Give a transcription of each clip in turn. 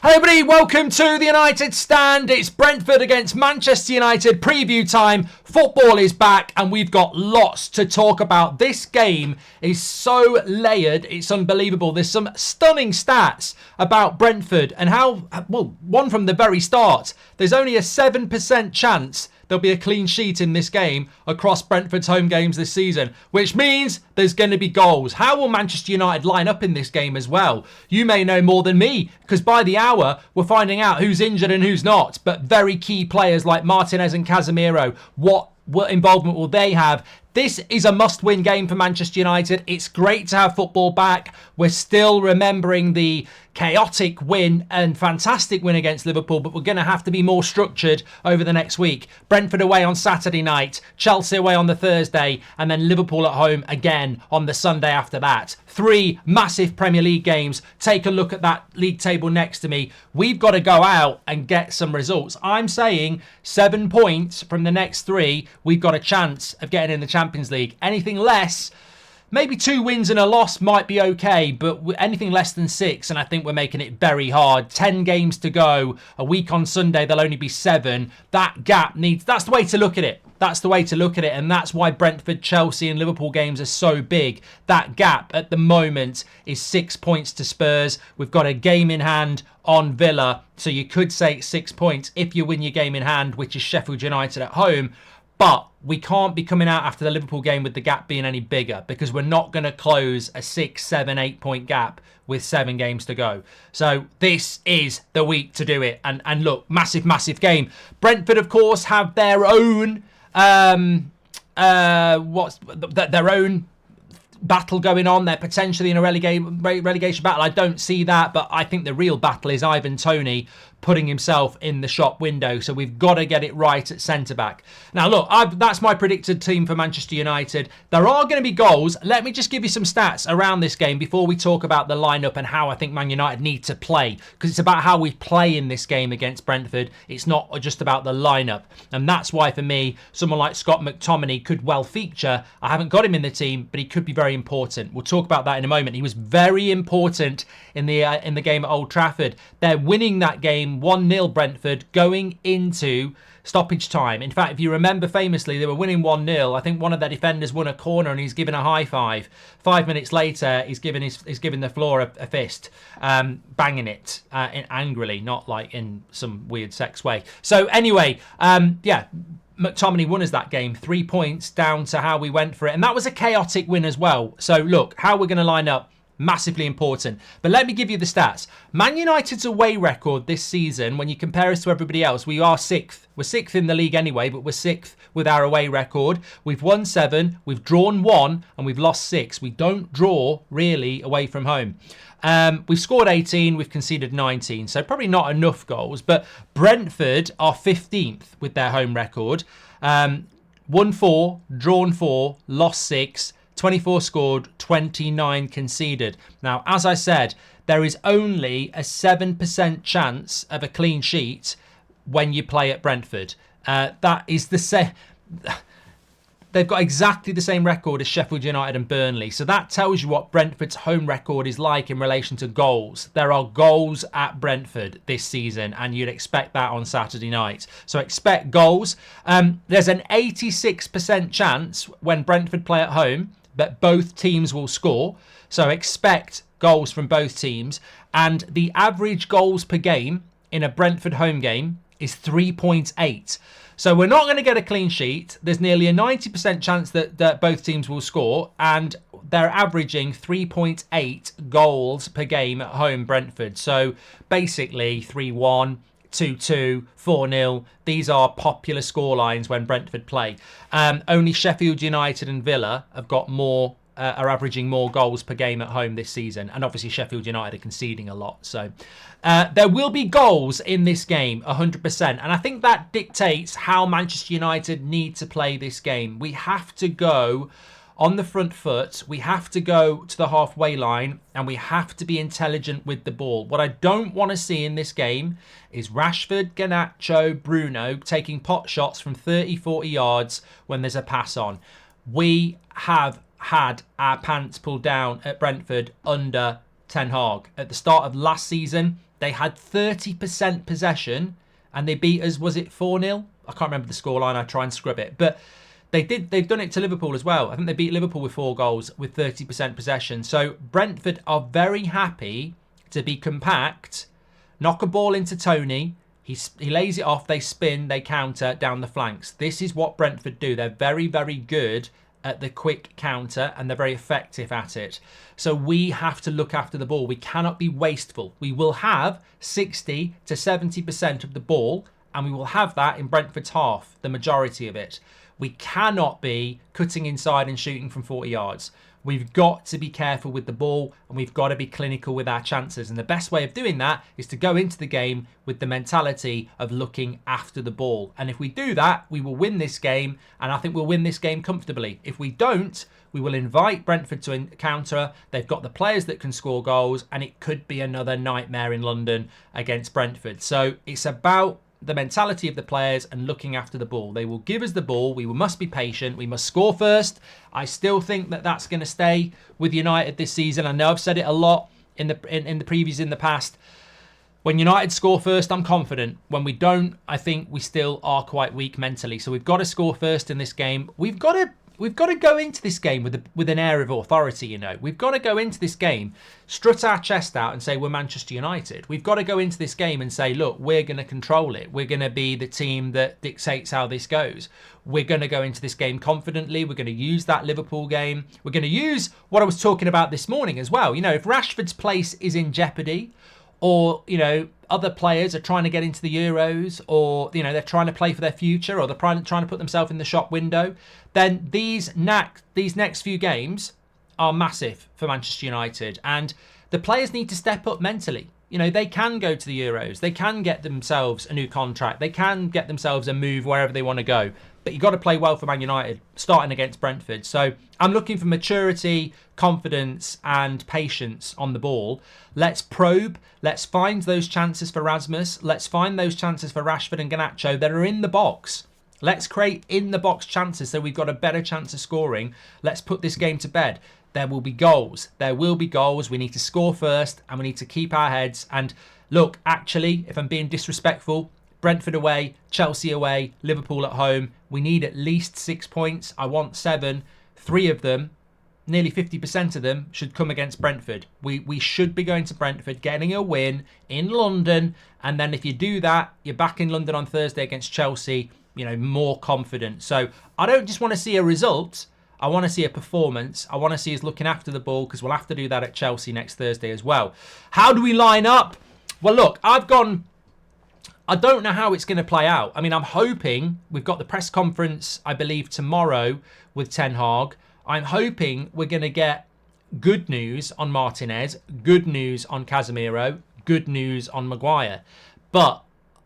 Hey everybody, welcome to the United Stand. It's Brentford against Manchester United preview time. Football is back and we've got lots to talk about. This game is so layered, it's unbelievable. There's some stunning stats about Brentford and how, well, one from the very start. There's only a 7% chance there'll be a clean sheet in this game across Brentford's home games this season, which means there's going to be goals. How will Manchester United line up in this game as well? You may know more than me, because by the hour, we're finding out who's injured and who's not. But very key players like Martinez and Casemiro, what involvement will they have? This is a must-win game for Manchester United. It's great to have football back. We're still remembering the chaotic win and fantastic win against Liverpool, but we're going to have to be more structured over the next week. Brentford away on Saturday night, Chelsea away on the Thursday, and then Liverpool at home again on the Sunday after that. 3 massive Premier League games. Take a look at that league table next to me. We've got to go out and get some results. I'm saying 7 points from the next 3. We've got a chance of getting in the Champions League. Anything less, maybe 2 wins and a loss might be okay, but anything less than 6, and I think we're making it very hard. 10 games to go. A week on Sunday, there'll only be 7. That gap that's the way to look at it. That's the way to look at it, and that's why Brentford, Chelsea and Liverpool games are so big. That gap at the moment is 6 points to Spurs. We've got a game in hand on Villa, so you could say it's 6 points if you win your game in hand, which is Sheffield United at home. But we can't be coming out after the Liverpool game with the gap being any bigger, because we're not going to close a 6, 7, 8 point gap with 7 games to go. So this is the week to do it. And look, massive game. Brentford, of course, have their own their own battle going on. They're potentially in a relegation battle. I don't see that, but I think the real battle is Ivan Toney putting himself in the shop window. So we've got to get it right at centre-back. Now, look, that's my predicted team for Manchester United. There are going to be goals. Let me just give you some stats around this game before we talk about the lineup and how I think Man United need to play, because it's about how we play in this game against Brentford. It's not just about the lineup. And that's why, for me, someone like Scott McTominay could well feature. I haven't got him in the team, but he could be very important. We'll talk about that in a moment. He was very important in the game at Old Trafford. They're winning that game 1-0 Brentford going into stoppage time. In fact, if you remember famously, they were winning 1-0. I think one of their defenders won a corner and he's given a high five. 5 minutes later, he's given the floor a fist, banging it angrily, not like in some weird sex way. So anyway, McTominay won us that game. 3 points down to how we went for it. And that was a chaotic win as well. So look, how we're going to line up, massively important. But let me give you the stats. Man United's away record this season, when you compare us to everybody else, we are 6th. We're 6th in the league anyway, but we're 6th with our away record. We've won 7, we've drawn 1, and we've lost 6. We don't draw, really, away from home. We've scored 18, we've conceded 19, so probably not enough goals. But Brentford are 15th with their home record. Won 4, drawn 4, lost 6, 24 scored, 29 conceded. Now, as I said, there is only a 7% chance of a clean sheet when you play at Brentford. That is the same. They've got exactly the same record as Sheffield United and Burnley. So that tells you what Brentford's home record is like in relation to goals. There are goals at Brentford this season, and you'd expect that on Saturday night. So expect goals. There's an 86% chance when Brentford play at home that both teams will score. So expect goals from both teams. And the average goals per game in a Brentford home game is 3.8. So we're not going to get a clean sheet. There's nearly a 90% chance that both teams will score, and they're averaging 3.8 goals per game at home, Brentford. So basically 3-1, 2-2, 4-0. These are popular scorelines when Brentford play. Only Sheffield United and Villa have got more, are averaging more goals per game at home this season. And obviously Sheffield United are conceding a lot. So there will be goals in this game, 100%. And I think that dictates how Manchester United need to play this game. We have to go on the front foot. We have to go to the halfway line, and we have to be intelligent with the ball. What I don't want to see in this game is Rashford, Garnacho, Bruno taking pot shots from 30, 40 yards when there's a pass on. We have had our pants pulled down at Brentford under Ten Hag. At the start of last season, They had 30% possession and they beat us, was it 4-0? I can't remember the scoreline, I try and scrub it. But they've done it to Liverpool as well. I think they beat Liverpool with 4 goals with 30% possession. So Brentford are very happy to be compact, knock a ball into Tony, he lays it off, they spin, they counter down the flanks. This is what Brentford do. They're very, very good at the quick counter and they're very effective at it. So we have to look after the ball. We cannot be wasteful. We will have 60 to 70% of the ball and we will have that in Brentford's half, the majority of it. We cannot be cutting inside and shooting from 40 yards. We've got to be careful with the ball and we've got to be clinical with our chances. And the best way of doing that is to go into the game with the mentality of looking after the ball. And if we do that, we will win this game. And I think we'll win this game comfortably. If we don't, we will invite Brentford to counter. They've got the players that can score goals and it could be another nightmare in London against Brentford. So it's about the mentality of the players and looking after the ball. They will give us the ball. We must be patient. We must score first. I still think that that's going to stay with United this season. I know I've said it a lot in the previews in the past. When United score first, I'm confident. When we don't, I think we still are quite weak mentally. So we've got to score first in this game. We've got to go into this game with an air of authority, you know. We've got to go into this game, strut our chest out and say we're Manchester United. We've got to go into this game and say, look, we're going to control it. We're going to be the team that dictates how this goes. We're going to go into this game confidently. We're going to use that Liverpool game. We're going to use what I was talking about this morning as well. You know, if Rashford's place is in jeopardy or, you know, other players are trying to get into the Euros or, you know, they're trying to play for their future or they're trying to put themselves in the shop window, then these next few games are massive for Manchester United. And the players need to step up mentally. You know, they can go to the Euros. They can get themselves a new contract. They can get themselves a move wherever they want to go. But you've got to play well for Man United, starting against Brentford. So I'm looking for maturity, confidence and patience on the ball. Let's probe. Let's find those chances for Rasmus. Let's find those chances for Rashford and Garnacho that are in the box. Let's create in-the-box chances so we've got a better chance of scoring. Let's put this game to bed. There will be goals. There will be goals. We need to score first and we need to keep our heads. And look, actually, if I'm being disrespectful, Brentford away, Chelsea away, Liverpool at home. We need at least 6 points. I want 7. 3 of them, nearly 50% of them, should come against Brentford. We should be going to Brentford, getting a win in London. And then if you do that, you're back in London on Thursday against Chelsea, you know, more confident. So I don't just want to see a result. I want to see a performance. I want to see us looking after the ball because we'll have to do that at Chelsea next Thursday as well. How do we line up? Well, look, I don't know how it's going to play out. I mean, I'm hoping we've got the press conference, I believe, tomorrow with Ten Hag. I'm hoping we're going to get good news on Martinez, good news on Casemiro, good news on Maguire. But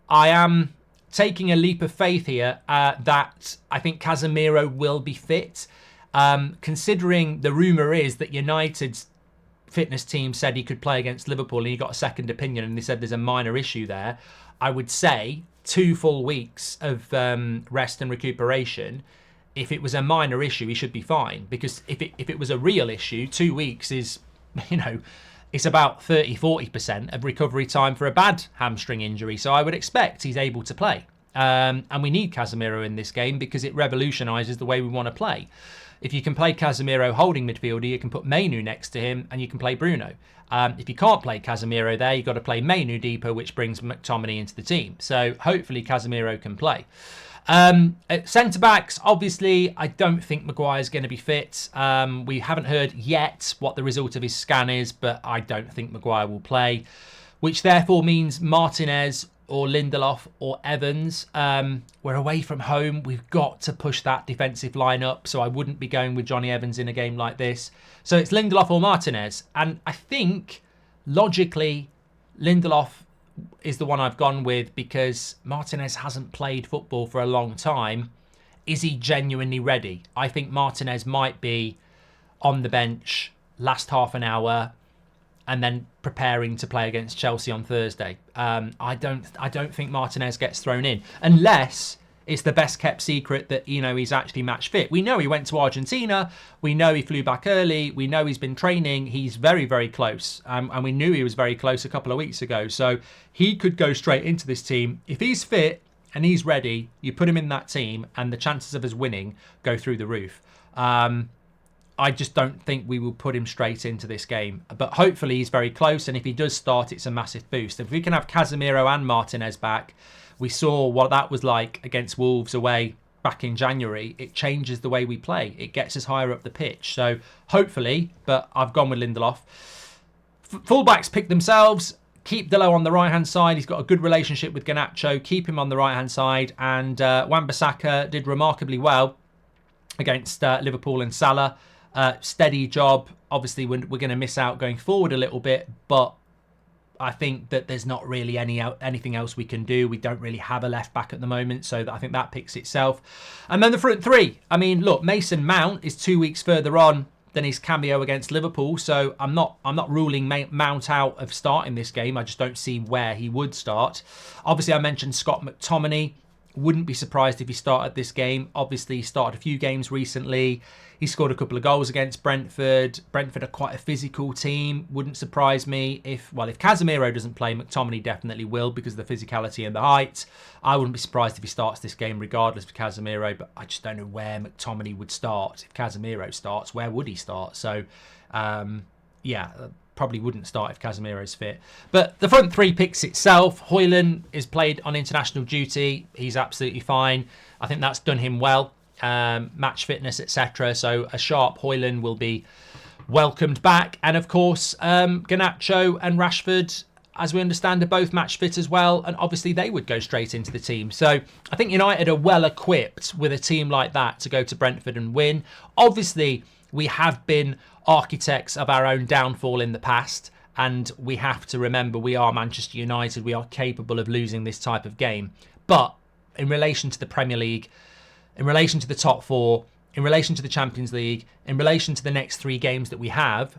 I am taking a leap of faith here that I think Casemiro will be fit. Considering the rumour is that United's fitness team said he could play against Liverpool and he got a second opinion and they said there's a minor issue there. I would say 2 full weeks of rest and recuperation. If it was a minor issue, he should be fine. Because if it was a real issue, 2 weeks is, you know, it's about 30-40% of recovery time for a bad hamstring injury. So I would expect he's able to play. And we need Casemiro in this game because it revolutionises the way we want to play. If you can play Casemiro holding midfielder, you can put Mainu next to him and you can play Bruno. If you can't play Casemiro there, you've got to play Mainu deeper, which brings McTominay into the team. So hopefully Casemiro can play. At centre-backs, obviously, I don't think Maguire's going to be fit. We haven't heard yet what the result of his scan is, but I don't think Maguire will play, which therefore means Martinez or Lindelof or Evans. We're away from home. We've got to push that defensive line up, so I wouldn't be going with Johnny Evans in a game like this. So it's Lindelof or Martinez. And I think, logically, Lindelof is the one I've gone with because Martinez hasn't played football for a long time. Is he genuinely ready? I think Martinez might be on the bench last half an hour and then preparing to play against Chelsea on Thursday. I don't think Martinez gets thrown in unless it's the best kept secret that, he's actually match fit. We know he went to Argentina. We know he flew back early. We know he's been training. He's very, very close. And we knew he was very close a couple of weeks ago. So he could go straight into this team. If he's fit and he's ready, you put him in that team and the chances of us winning go through the roof. I just don't think we will put him straight into this game. But hopefully he's very close. And if he does start, it's a massive boost. If we can have Casemiro and Martinez back, we saw what that was like against Wolves away back in January. It changes the way we play. It gets us higher up the pitch. So hopefully, but I've gone with Lindelof. Fullbacks pick themselves. Keep Delo on the right-hand side. He's got a good relationship with Garnacho. Keep him on the right-hand side. And Wan-Bissaka did remarkably well against Liverpool and Salah. Steady job. Obviously, we're going to miss out going forward a little bit, but I think that there's not really anything else we can do. We don't really have a left back at the moment, so I think that picks itself. And then the front three. I mean, look, Mason Mount is 2 weeks further on than his cameo against Liverpool, so I'm not ruling Mount out of starting this game. I just don't see where he would start. Obviously, I mentioned Scott McTominay. Wouldn't be surprised if he started this game. Obviously, he started a few games recently. He scored a couple of goals against Brentford. Brentford are quite a physical team. Wouldn't surprise me if Casemiro doesn't play, McTominay definitely will because of the physicality and the height. I wouldn't be surprised if he starts this game regardless of Casemiro, but I just don't know where McTominay would start. If Casemiro starts, where would he start? So, probably wouldn't start if Casemiro's fit. But the front three picks itself. Højlund is played on international duty. He's absolutely fine. I think that's done him well. Match fitness, etc. So a sharp Højlund will be welcomed back. And of course, Garnacho and Rashford, as we understand, are both match fit as well. And obviously they would go straight into the team. So I think United are well equipped with a team like that to go to Brentford and win. Obviously, we have been architects of our own downfall in the past, and we have to remember we are Manchester United. We are capable of losing this type of game. But in relation to the Premier League, in relation to the top four, in relation to the Champions League, in relation to the next 3 games that we have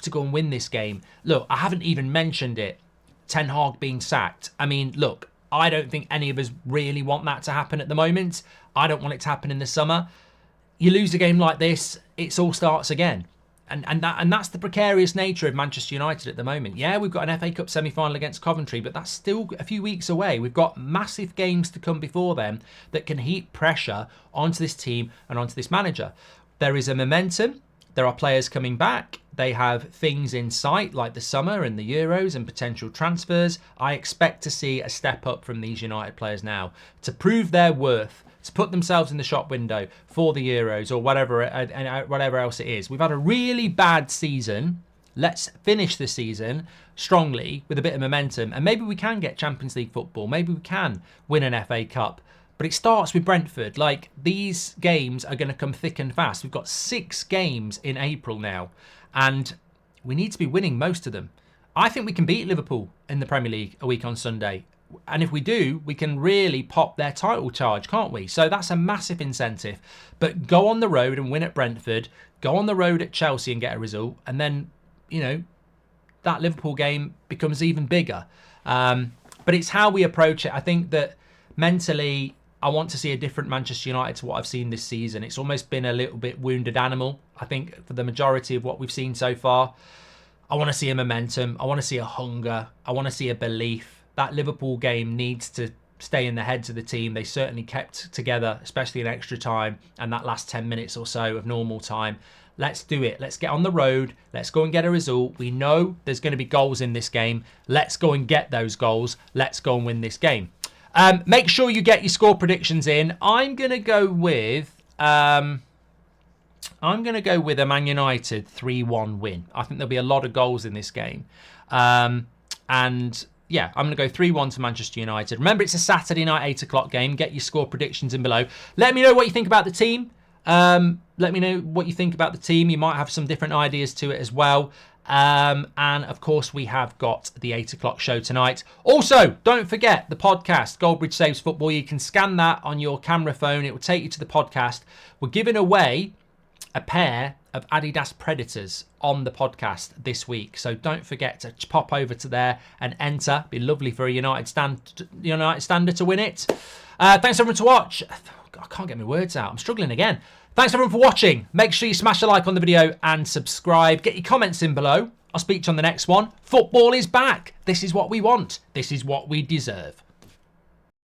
to go and win this game. Look, I haven't even mentioned it. Ten Hag being sacked. I mean, look, I don't think any of us really want that to happen at the moment. I don't want it to happen in the summer. You lose a game like this, it all starts again. And that's the precarious nature of Manchester United at the moment. Yeah, we've got an FA Cup semi-final against Coventry, but that's still a few weeks away. We've got massive games to come before them that can heap pressure onto this team and onto this manager. There is a momentum. There are players coming back. They have things in sight like the summer and the Euros and potential transfers. I expect to see a step up from these United players now to prove their worth, to put themselves in the shop window for the Euros or whatever else it is. We've had a really bad season. Let's finish the season strongly with a bit of momentum, and maybe we can get Champions League football. Maybe we can win an FA Cup. But it starts with Brentford. Like, these games are going to come thick and fast. We've got 6 games in April now, and we need to be winning most of them. I think we can beat Liverpool in the Premier League a week on Sunday. And if we do, we can really pop their title charge, can't we? So that's a massive incentive. But go on the road and win at Brentford. Go on the road at Chelsea and get a result. And then, that Liverpool game becomes even bigger. But it's how we approach it. I think that mentally, I want to see a different Manchester United to what I've seen this season. It's almost been a little bit wounded animal, I think, for the majority of what we've seen so far. I want to see a momentum. I want to see a hunger. I want to see a belief. That Liverpool game needs to stay in the heads of the team. They certainly kept together, especially in extra time and that last 10 minutes or so of normal time. Let's do it. Let's get on the road. Let's go and get a result. We know there's going to be goals in this game. Let's go and get those goals. Let's go and win this game. Make sure you get your score predictions in. I'm going to go with a Man United 3-1 win. I think there'll be a lot of goals in this game. Yeah, I'm going to go 3-1 to Manchester United. Remember, it's a Saturday night, 8 o'clock game. Get your score predictions in below. Let me know what you think about the team. Let me know what you think about the team. You might have some different ideas to it as well. And, of course, we have got the 8 o'clock show tonight. Also, don't forget the podcast, Goldbridge Saves Football. You can scan that on your camera phone. It will take you to the podcast. We're giving away a pair of Adidas Predators on the podcast this week. So don't forget to pop over to there and enter. Be lovely for a United Stander to win it. Thanks everyone to watch. I can't get my words out. I'm struggling again. Thanks everyone for watching. Make sure you smash a like on the video and subscribe. Get your comments in below. I'll speak to you on the next one. Football is back. This is what we want. This is what we deserve.